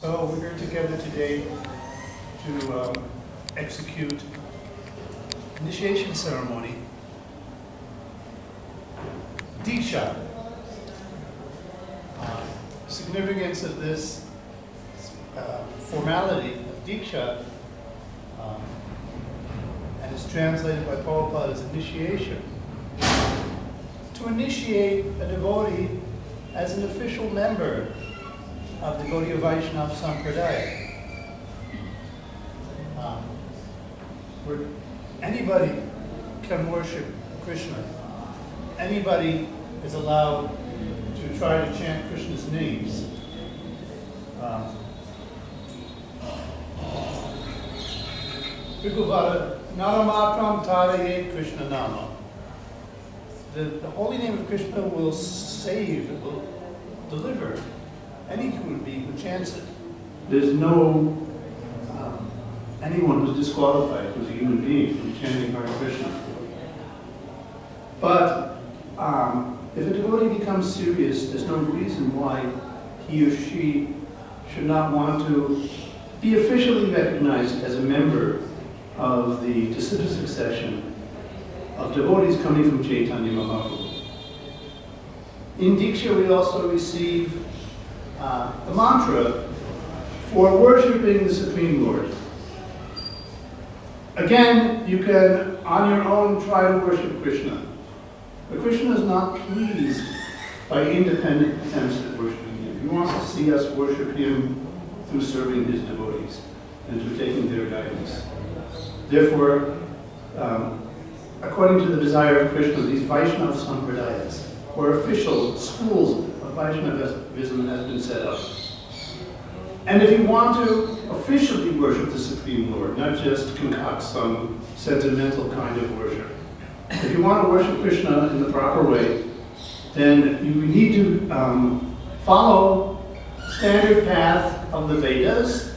So we're here together today to execute initiation ceremony, Diksha. Significance of this formality of Diksha, and is translated by Prabhupada as initiation. To initiate a devotee as an official member of the Gaudiya Vaishnava Sampradaya. Where anybody can worship Krishna. Anybody is allowed to try to chant Krishna's names. Viguvada Naramatram Tadayet Krishna Nama. The holy name of Krishna will save, it will deliver any human being who chants it. There's no anyone who's disqualified who's a human being from chanting Hare Krishna. But if a devotee becomes serious, there's no reason why he or she should not want to be officially recognized as a member of the disciple succession of devotees coming from Chaitanya Mahaprabhu. In Diksha, we also receive the mantra for worshiping the Supreme Lord. Again, you can, on your own, try to worship Krishna. But Krishna is not pleased by independent attempts at worshiping Him. He wants to see us worship Him through serving His devotees and through taking their guidance. Therefore, according to the desire of Krishna, these Vaishnava Sampradayas, or official schools of Vaishnavism, has been set up. And if you want to officially worship the Supreme Lord, not just concoct some sentimental kind of worship, if you want to worship Krishna in the proper way, then you need to follow the standard path of the Vedas.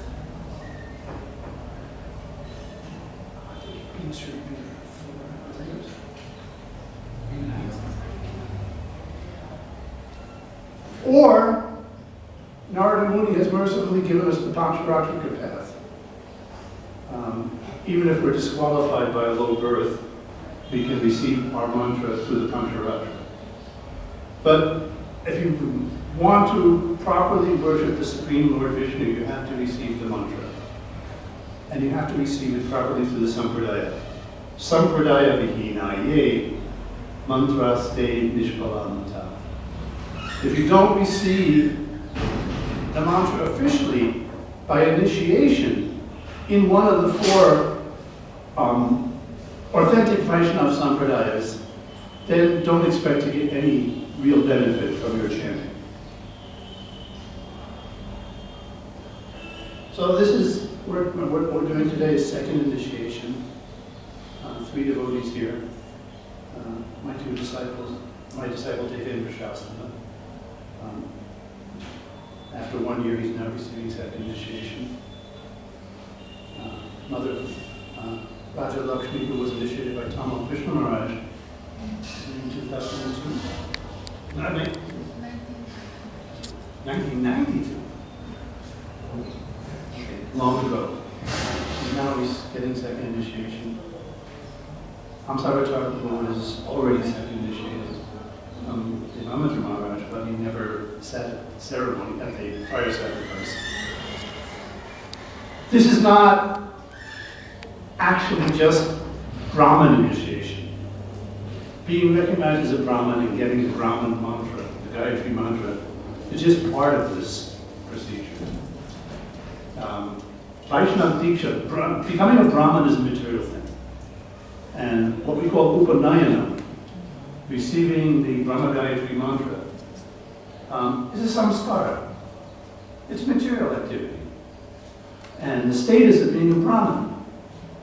Or, Narada Muni has mercifully given us the Pancharatrika path. Even if we're disqualified by a low birth, we can receive our mantra through the Pancharatrika. But if you want to properly worship the Supreme Lord Vishnu, you have to receive the mantra. And you have to receive it properly through the Sampradaya. Sampradaya vihina ye mantraste nishpalamata. If you don't receive the mantra officially by initiation in one of the four authentic Vaishnava Sampradayas, then don't expect to get any real benefit from your chanting. So this is what we're doing today is second initiation. 3 devotees here. My 2 disciples, my disciple Devendra Shastana. After 1 year, he's now receiving second initiation. Mother of Rajalaxmi, who was initiated by Tamal Krishna Maharaj in 2002. 1992. Long ago. And now he's getting second initiation. Amsaracharya Prabhu is already second initiated. Devendra Maharaj, but he never sat at ceremony at the fire sacrifice. This is not actually just Brahman initiation. Being recognized as a Brahman and getting the Brahman mantra, the Gayatri mantra, is just part of this procedure. Vaishnava Diksha, becoming a Brahman is a material thing. And what we call Upanayana, receiving the Brahma Gayatri mantra, is a samskara. It's material activity. And the status of being a Brahman,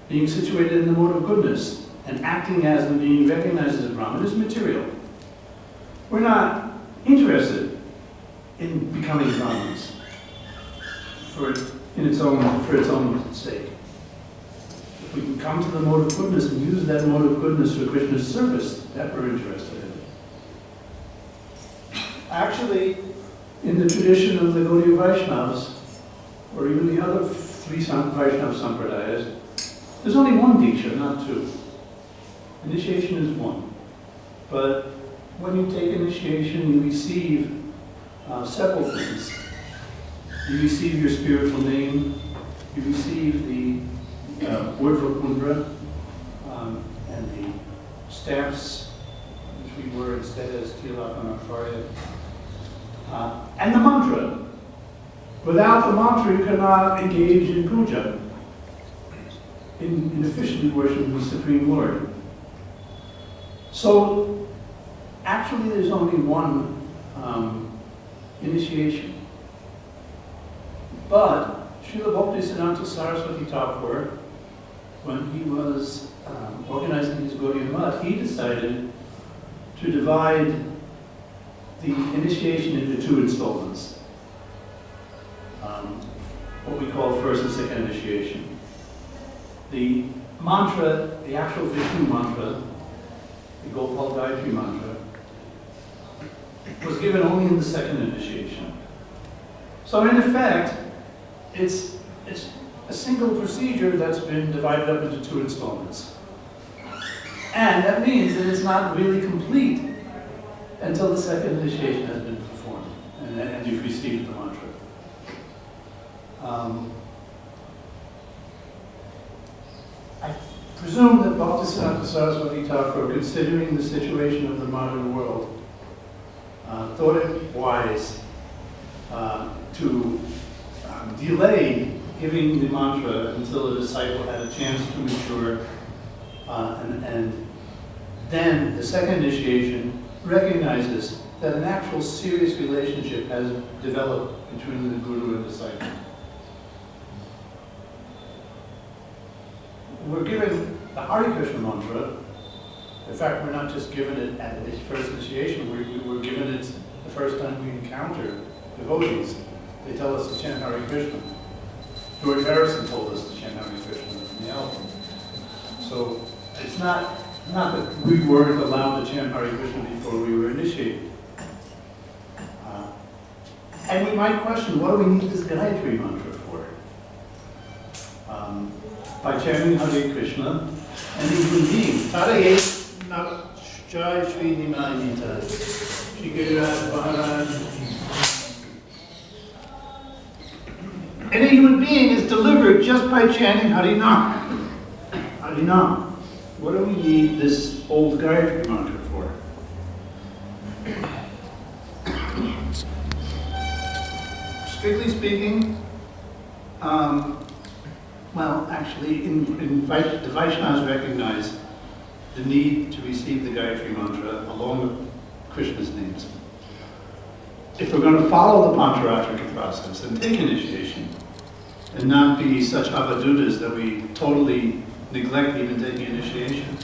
being situated in the mode of goodness, and acting as and being recognized as a Brahman is material. We're not interested in becoming Brahmins for its own sake. If we can come to the mode of goodness and use that mode of goodness for Krishna's service, that we're interested in. Actually, in the tradition of the Gaudiya Vaishnavas, or even the other three Vaishnava Sampradayas, there's only one Diksha, not two. Initiation is one. But when you take initiation, you receive several things. You receive your spiritual name, you receive the word for Kundra, and the stamps, which we were instead as Tilak on our forehead, and the mantra. Without the mantra, you cannot engage in puja, in efficiently worshiping the Supreme Lord. So, actually, there's only one initiation. But Srila Bhaktisiddhanta Saraswati Thakur, when he was organizing his Gaudiya Math, he decided to divide the initiation into two installments. What we call first and second initiation. The mantra, the actual Vishnu mantra, the Gopal Gayatri mantra, was given only in the second initiation. So in effect, it's a single procedure that's been divided up into two installments. And that means that it's not really complete until the second initiation has been performed and you've received the mantra. I presume that Bhaktisiddhanta Saraswati Thakur, considering the situation of the modern world, thought it wise to delay giving the mantra until the disciple had a chance to mature, and then the second initiation recognizes that an actual serious relationship has developed between the guru and disciple. We're given the Hare-Krishna mantra. In fact, we're not just given it at the first initiation, we're given it the first time we encounter devotees. They tell us to chant Hare-Krishna. George Harrison told us to chant Hare-Krishna in the album. So it's not that we weren't allowed to chant Hare-Krishna before we were initiated. And we might question, what do we need this Gayatri mantra for? By chanting Hare Krishna, any human being, Hare Jai Shri Nimayita, Shri Giriraj Maharaj. Any human being is delivered just by chanting Harinam. Harinam. What do we need this old Gayatri mantra for? Strictly speaking, well, actually, the Vaishnavas recognize the need to receive the Gayatri mantra along with Krishna's names. If we're going to follow the Pancharatrika process and take initiation, and not be such avadutas that we totally neglect even taking initiation,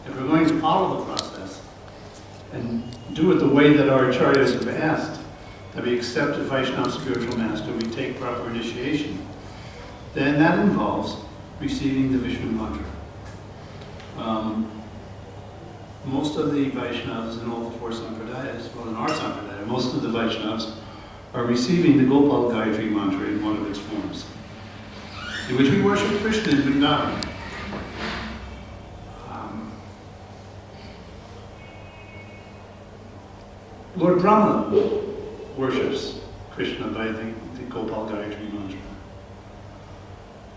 if we're going to follow the process and do it the way that our acharyas have asked, that we accept a Vaishnava spiritual master, we take proper initiation, then that involves receiving the Vishnu mantra. Most of the Vaishnavas in all the four Sampradayas, well in our Sampradaya, most of the Vaishnavas are receiving the Gopal Gayatri mantra in one of its forms, in which we worship Krishna in Vrindavan. Lord Brahma worships Krishna by the Gopal Gayatri mantra.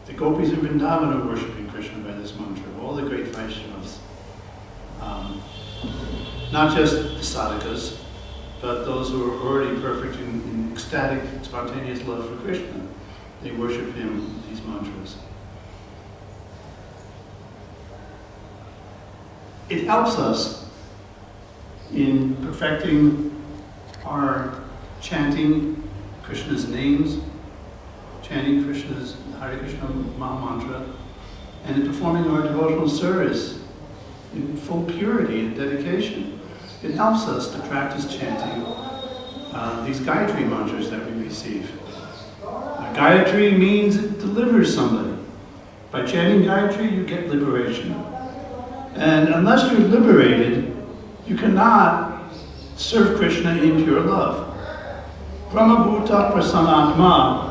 The gopis in Vrindavan are worshipping Krishna by this mantra. All the great Vaishnavas. Not just the sadhakas, but those who are already perfect in ecstatic, spontaneous love for Krishna. They worship him with these mantras. It helps us in perfecting our chanting Krishna's names, chanting Krishna's Hare Krishna Maha Mantra, and in performing our devotional service in full purity and dedication. It helps us to practice chanting these Gayatri mantras that we receive. Gayatri means it delivers somebody. By chanting Gayatri, you get liberation. And unless you're liberated, you cannot serve Krishna in pure love. Brahma Bhuta Prasanatma